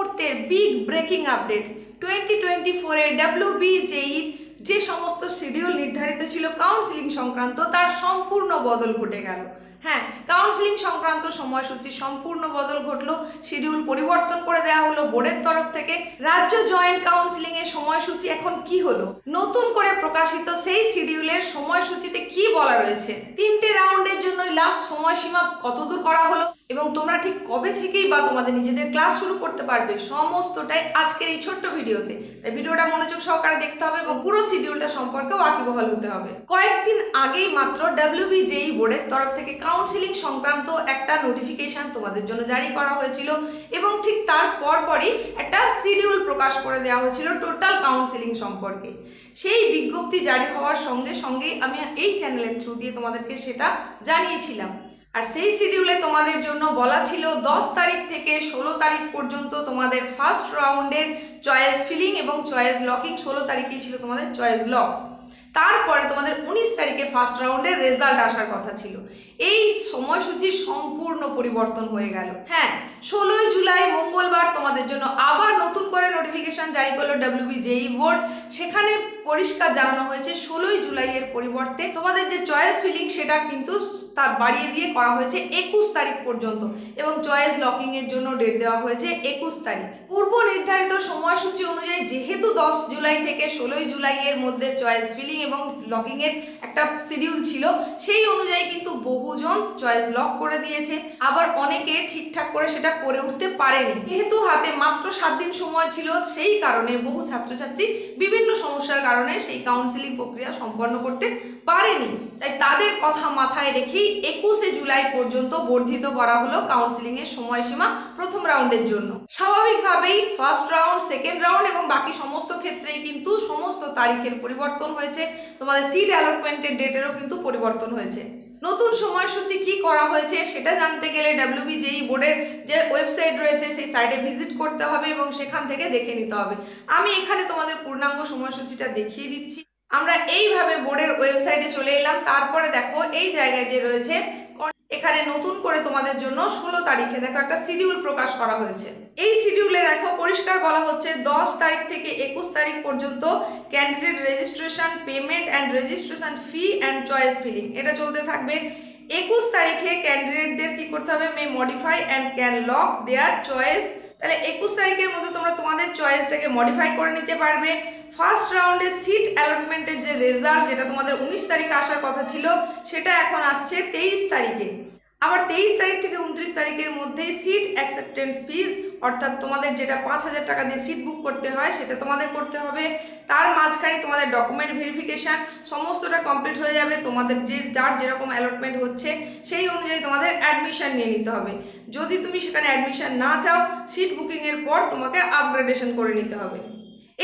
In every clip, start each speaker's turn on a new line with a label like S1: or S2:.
S1: মুহূর্তের big breaking update 2024 এর WBJEE যে সমস্ত শিডিউল নির্ধারিত ছিল কাউন্সিলিং সংক্রান্ত তার সম্পূর্ণ বদল ঘটে গেল। হ্যাঁ, কাউন্সিলিং সংক্রান্ত সময়সূচি সম্পূর্ণ বদল ঘটলো, শিডিউল পরিবর্তন করে দেওয়া হলো বোর্ডের তরফ থেকে। রাজ্য জয়েন্ট কাউন্সিলিং এর সময়সূচি এখন কি হলো, নতুন করে প্রকাশিত সেই শিডিউলের সময়সূচিতে কি বলা রয়েছে, 3টে রাউন্ডের জন্য লাস্ট সময়সীমা কতদূর করা হলো এবং তোমরা ঠিক কবে থেকেই বা তোমাদের নিজেদের ক্লাস শুরু করতে পারবে, সমস্তটাই আজকের এই ছোট্ট ভিডিওতে। তাই ভিডিওটা মনোযোগ সহকারে দেখতে হবে এবং পুরো শিডিউলটা সম্পর্কে ওয়াকিবহাল হতে হবে। কয়েকদিন আগেই মাত্র WBJEE বোর্ডের তরফ থেকে কাউন্সিলিং সংক্রান্ত একটা নোটিফিকেশন তোমাদের জন্য জারি করা হয়েছিল এবং ঠিক তার পরপরই একটা শিডিউল প্রকাশ করে দেওয়া হয়েছিল টোটাল কাউন্সিলিং সম্পর্কে। সেই বিজ্ঞপ্তি জারি হওয়ার সঙ্গে সঙ্গেই আমি এই চ্যানেলের থ্রু দিয়ে তোমাদেরকে সেটা জানিয়েছিলাম। আর সেই শিডিউলে তোমাদের জন্য বলা ছিল 10 তারিখ থেকে 16 তারিখ পর্যন্ত তোমাদের ফার্স্ট রাউন্ডের চয়েস ফিলিং এবং চয়েস লকিং, 16 তারিখেই ছিল তোমাদের চয়েস লক। তারপরে তোমাদের 19 তারিখে ফার্স্ট রাউন্ডের রেজাল্ট আসার কথা ছিল। এই সময়সূচি সম্পূর্ণ পরিবর্তন হয়ে গেল। হ্যাঁ, 16 জুলাই মঙ্গলবার তোমাদের জন্য আবার নতুন করে নোটিফিকেশন জারি করলো WBJEE বোর্ড। সেখানে পরিষ্কার জানানো হয়েছে 16 জুলাইয়ের পরিবর্তে তোমাদের যে চয়েস ফিলিং সেটা কিন্তু তার বাড়িয়ে দিয়ে করা হয়েছে 21 তারিখ পর্যন্ত এবং চয়েস লকিং এর জন্য ডেট দেওয়া হয়েছে 21 তারিখ। পূর্ব নির্ধারিত সময়সূচি অনুযায়ী যেহেতু 10 জুলাই থেকে 16 জুলাইয়ের মধ্যে চয়েস ফিলিং এবং লকিং এর একটা শিডিউল ছিল, সেই অনুযায়ী কিন্তু বহুজন চয়েস লক করে দিয়েছে, আবার অনেকে ঠিকঠাক করে সেটা করে উঠতে পারেনি। যেহেতু হাতে মাত্র 7 দিন সময় ছিল, সেই কারণে বহু ছাত্রছাত্রী বিভিন্ন সমস্যার কারণে সেই কাউন্সিলিং প্রক্রিয়া সম্পন্ন করতে পারেনি। তাই তাদের কথা মাথায় রেখেই 21 জুলাই পর্যন্ত বর্ধিত করা হলো কাউন্সিলিং এর সময়সীমা প্রথম রাউন্ডের জন্য। স্বাভাবিকভাবেই ফার্স্ট রাউন্ড, সেকেন্ড রাউন্ড এবং বাকি সমস্ত ক্ষেত্রেই কিন্তু সমস্ত তারিখের পরিবর্তন হয়েছে, তোমাদের সিট অ্যালটমেন্টের ডেটেরও কিন্তু পরিবর্তন হয়েছে। নতুন সময়সূচি কি করা হয়েছে সেটা জানতে গেলে WBJEE বোর্ডের যে ওয়েবসাইট রয়েছে সেই সাইটে ভিজিট করতে হবে এবং সেখান থেকে দেখে নিতে হবে। আমি এখানে তোমাদের পূর্ণাঙ্গ সময়সূচিটা দেখিয়ে দিচ্ছি। আমরা এইভাবে বোর্ডের ওয়েবসাইটে চলে এলাম। তারপরে দেখো এই জায়গায় যে রয়েছে, এখানে নতুন করে তোমাদের জন্য 16 তারিখে দেখো একটা শিডিউল প্রকাশ করা হয়েছে। এই শিডিউলে দেখো পরিষ্কার বলা হচ্ছে 10 তারিখ থেকে 21 তারিখ পর্যন্ত candidate registration, payment and registration fee and choice filling এটা চলতে থাকবে। 21 তারিখে ক্যান্ডিডেটদের কি করতে হবে, may modify and can lock their choice. তাহলে 21 তারিখের মধ্যে তোমরা তোমাদের চয়েসটাকে মডিফাই করে নিতে পারবে। ফার্স্ট রাউন্ডে সিট অ্যালটমেন্টের যে রেজাল্ট, যেটা তোমাদের 19 তারিখে আসার কথা ছিল, সেটা এখন আসছে 23 তারিখে। আবার 23 তারিখ থেকে 29 তারিখের মধ্যে সিট অ্যাকসেপ্টেন্স ফিজ, অর্থাৎ তোমাদের যেটা 5000 টাকা দিয়ে সিট বুক করতে হয় সেটা তোমাদের করতে হবে। তার মাঝখানে তোমাদের ডকুমেন্ট ভেরিফিকেশান সমস্তটা কমপ্লিট হয়ে যাবে। তোমাদের যার যেরকম অ্যালটমেন্ট হচ্ছে সেই অনুযায়ী তোমাদের অ্যাডমিশান নিয়ে নিতে হবে। যদি তুমি সেখানে অ্যাডমিশান না চাও, সিট বুকিংয়ের পর তোমাকে আপগ্রেডেশন করে নিতে হবে।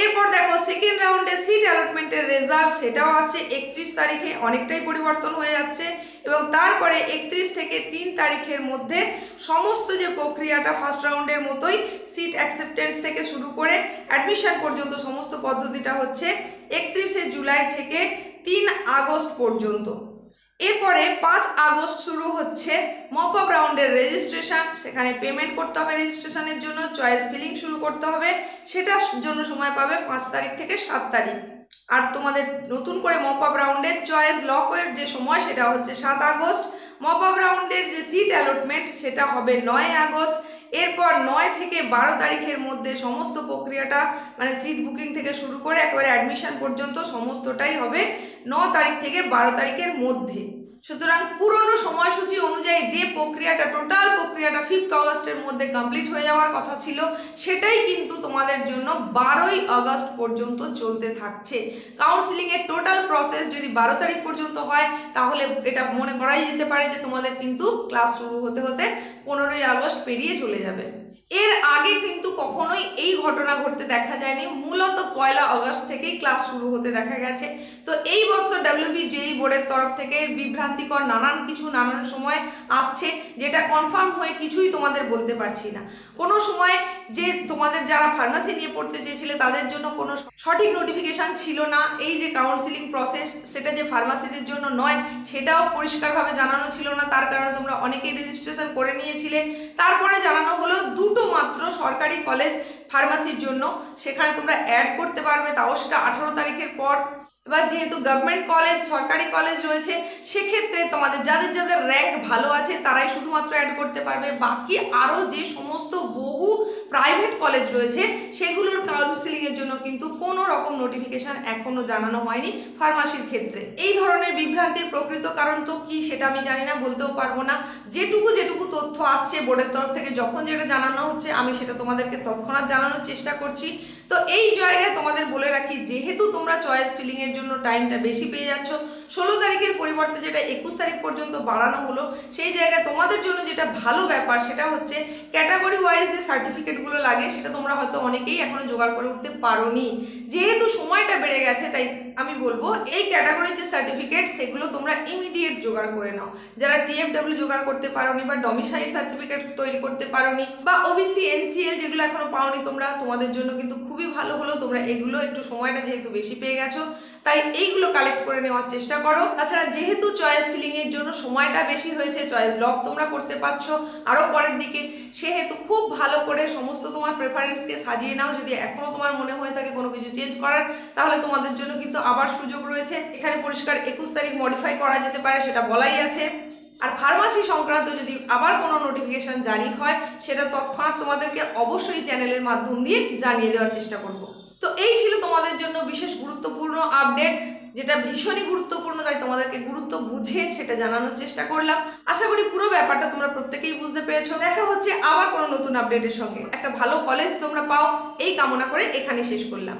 S1: এরপর দেখো সেকেন্ড রাউন্ডে সিট অ্যালটমেন্টের রেজাল্ট, সেটাও আসছে 31 তারিখে, অনেকটাই পরিবর্তন হয়ে যাচ্ছে। এবং তারপরে 31 থেকে 3 তারিখের মধ্যে সমস্ত যে প্রক্রিয়াটা ফার্স্ট রাউন্ডের মতোই সিট অ্যাকসেপ্টেন্স থেকে শুরু করে অ্যাডমিশন পর্যন্ত সমস্ত পদ্ধতিটা হচ্ছে 31 জুলাই থেকে 3 আগস্ট পর্যন্ত। এরপরে 5 আগস্ট শুরু হচ্ছে মপ আপ রাউন্ডের রেজিস্ট্রেশন, সেখানে পেমেন্ট করতে হবে রেজিস্ট্রেশনের জন্য, চয়েস ফিলিং শুরু করতে হবে, সেটার জন্য সময় পাবে 5 তারিখ থেকে 7 তারিখ। আর তোমাদের নতুন করে মপ আপ রাউন্ডের চয়েস লকের যে সময় সেটা হচ্ছে 7 আগস্ট। মপ আপ রাউন্ডের যে সিট অ্যালটমেন্ট সেটা হবে 9 আগস্ট। এরপর 9 থেকে 12 তারিখের মধ্যে সমস্ত প্রক্রিয়াটা মানে সিট বুকিং থেকে শুরু করে একেবারে অ্যাডমিশন পর্যন্ত সমস্তটাই হবে 9 তারিখ থেকে 12 তারিখের মধ্যে। সুতরাং পুরনো সময়সূচি অনুযায়ী যে প্রক্রিয়াটা টোটাল প্রক্রিয়াটা 5 আগস্টের মধ্যে কমপ্লিট হয়ে যাওয়ার কথা ছিল, সেটাই কিন্তু তোমাদের জন্য 12 আগস্ট পর্যন্ত চলতে থাকছে। কাউন্সিলিংয়ের টোটাল প্রসেস যদি 12 তারিখ পর্যন্ত হয়, তাহলে এটা মনে করাই যেতে পারে যে তোমাদের কিন্তু ক্লাস শুরু হতে হতে 15 আগস্ট পেরিয়ে চলে যাবে। এর আগে কিন্তু কখনোই এই ঘটনা ঘটতে দেখা যায়নি, মূলত 1 আগস্ট থেকেই ক্লাস শুরু হতে দেখা গেছে। তো এই বছর WBJEE বোর্ডের তরফ থেকে বিভ্রান্তিকর নানান সময় আসছে, যেটা কনফার্ম হয়ে কিছুই তোমাদের বলতে পারছি না। কোনো সময় যে তোমাদের যারা ফার্মাসি নিয়ে পড়তে চেয়েছিলে তাদের জন্য কোনো সঠিক নোটিফিকেশান ছিল না। এই যে কাউন্সিলিং প্রসেস সেটা যে ফার্মাসিদের জন্য নয় সেটাও পরিষ্কারভাবে জানানো ছিল না, তার কারণে তোমরা অনেকেই রেজিস্ট্রেশন করে নিয়েছিলে। তারপরে জানানো হলো দুটো মাত্র সরকারি সরকারি কলেজ ফার্মাসির জন্য, সেখানে তোমরা অ্যাড করতে পারবে, তাও সেটা 18 তারিখের পর। এবার যেহেতু গভর্নমেন্ট কলেজ, সরকারি কলেজ রয়েছে, সেক্ষেত্রে তোমাদের যাদের যাদের র্যাঙ্ক ভালো আছে তারাই শুধুমাত্র অ্যাড করতে পারবে। বাকি আরও যে সমস্ত বহু প্রাইভেট কলেজ রয়েছে সেগুলোর কাউন্সিলিংয়ের জন্য কিন্তু কোনো রকম নোটিফিকেশান এখনও জানানো হয়নি ফার্মাসির ক্ষেত্রে। এই ধরনের বিভ্রান্তির প্রকৃত কারণ তো কি সেটা আমি জানি না, বলতেও পারবো না। যেটুকু তথ্য আসছে বোর্ডের তরফ থেকে, যখন যেটা জানানো হচ্ছে আমি সেটা তোমাদেরকে তৎক্ষণাৎ জানানোর চেষ্টা করছি। তো এই জায়গায় তোমাদের বলে রাখি, যেহেতু তোমরা চয়েস ফিলিংয়ের জন্য টাইমটা বেশি পেয়ে যাচ্ছ, 16 তারিখের পরিবর্তে যেটা 21 তারিখ পর্যন্ত বাড়ানো হলো, সেই জায়গায় তোমাদের জন্য যেটা ভালো ব্যাপার সেটা হচ্ছে ক্যাটাগরি ওয়াইজ যে সার্টিফিকেটগুলো লাগে সেটা তোমরা হয়তো অনেকেই এখনো জোগাড় করে উঠতে পারোনি। যেহেতু সময়টা বেড়ে গেছে তাই আমি বলবো এই ক্যাটাগরির যে সার্টিফিকেট সেগুলো তোমরা ইমিডিয়েট জোগাড় করে নাও। যারা TFW জোগাড় করতে পারোনি বা ডমিসাইল সার্টিফিকেট তৈরি করতে পারোনি বা OBC NCL যেগুলো এখনো পাওনি তোমরা, তোমাদের জন্য কিন্তু খুবই ভালো হলো। তোমরা এগুলো একটু সময়টা যেহেতু বেশি পেয়ে গেছো তাই এইগুলো কালেক্ট করে নেওয়ার চেষ্টা করো। তাছাড়া যেহেতু চয়েস ফিলিংয়ের জন্য সময়টা বেশি হয়েছে, চয়েস লক তোমরা করতে পারছো আরও পরের দিকে, সেহেতু খুব ভালো করে সমস্ত তোমার প্রেফারেন্সকে সাজিয়ে নাও। যদি এখনও তোমার মনে হয়ে থাকে কোনো কিছু চেঞ্জ করার, তাহলে তোমাদের জন্য কিন্তু আবার সুযোগ রয়েছে। এখানে পরিষ্কার 21 তারিখ মডিফাই করা যেতে পারে, সেটা বলাই আছে। আর ফার্মাসি সংক্রান্ত যদি আবার কোনো নোটিফিকেশান জারি হয় সেটা তৎক্ষণাৎ তোমাদেরকে অবশ্যই চ্যানেলের মাধ্যম দিয়ে জানিয়ে দেওয়ার চেষ্টা করব। তো এই ছিল তোমাদের জন্য বিশেষ গুরুত্বপূর্ণ আপডেট, যেটা ভীষণই গুরুত্বপূর্ণ, তাই তোমাদেরকে গুরুত্ব বুঝে সেটা জানানোর চেষ্টা করলাম। আশা করি পুরো ব্যাপারটা তোমরা প্রত্যেকেই বুঝতে পেরেছো। দেখা হচ্ছে আবার কোনো নতুন আপডেটের সঙ্গে। একটা ভালো কলেজ তোমরা পাও এই কামনা করে এখানে শেষ করলাম।